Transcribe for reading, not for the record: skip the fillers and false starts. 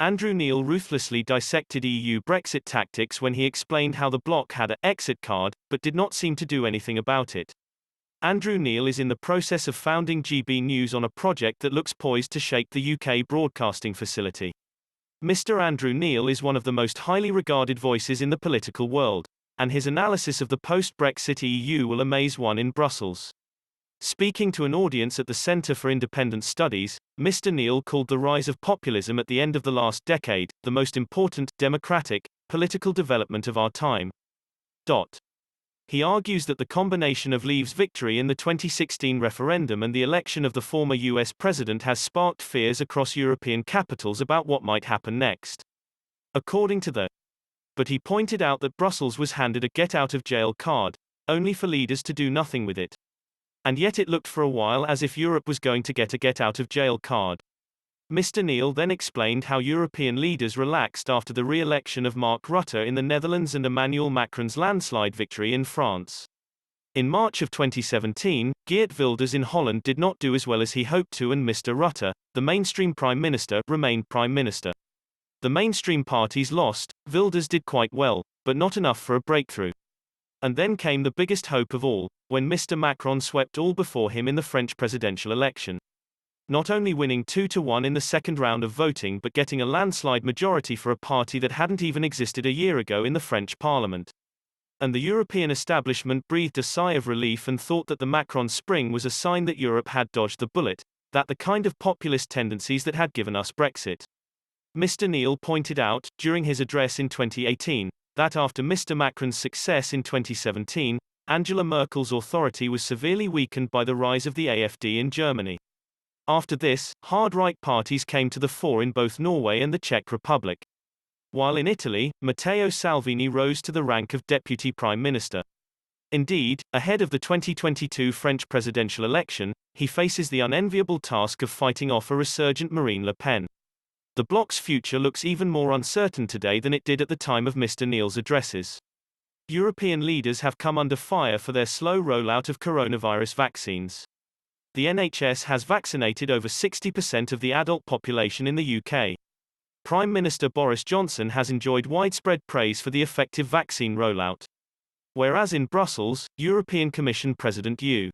Andrew Neil ruthlessly dissected EU Brexit tactics when he explained how the bloc had an exit card, but did not seem to do anything about it. Andrew Neil is in the process of founding GB News on a project that looks poised to shake the UK broadcasting facility. Mr. Andrew Neil is one of the most highly regarded voices in the political world, and his analysis of the post-Brexit EU will amaze one in Brussels. Speaking to an audience at the Centre for Independent Studies, Mr. Neil called the rise of populism at the end of the last decade the most important, democratic, political development of our time. He argues that the combination of Leave's victory in the 2016 referendum and the election of the former US president has sparked fears across European capitals about what might happen next. According to But he pointed out that Brussels was handed a get-out-of-jail card, only for leaders to do nothing with it. And yet it looked for a while as if Europe was going to get a get-out-of-jail card. Mr. Neil then explained how European leaders relaxed after the re-election of Mark Rutte in the Netherlands and Emmanuel Macron's landslide victory in France. In March of 2017, Geert Wilders in Holland did not do as well as he hoped to, and Mr. Rutte, the mainstream prime minister, remained prime minister. The mainstream parties lost, Wilders did quite well, but not enough for a breakthrough. And then came the biggest hope of all, when Mr. Macron swept all before him in the French presidential election. Not only winning 2-1 in the second round of voting but getting a landslide majority for a party that hadn't even existed a year ago in the French parliament. And the European establishment breathed a sigh of relief and thought that the Macron spring was a sign that Europe had dodged the bullet, that the kind of populist tendencies that had given us Brexit. Mr. Neil pointed out, during his address in 2018, that after Mr. Macron's success in 2017, Angela Merkel's authority was severely weakened by the rise of the AfD in Germany. After this, hard-right parties came to the fore in both Norway and the Czech Republic. While in Italy, Matteo Salvini rose to the rank of deputy prime minister. Indeed, ahead of the 2022 French presidential election, he faces the unenviable task of fighting off a resurgent Marine Le Pen. The bloc's future looks even more uncertain today than it did at the time of Mr. Neil's addresses. European leaders have come under fire for their slow rollout of coronavirus vaccines. The NHS has vaccinated over 60% of the adult population in the UK. Prime Minister Boris Johnson has enjoyed widespread praise for the effective vaccine rollout. Whereas in Brussels, European Commission President EU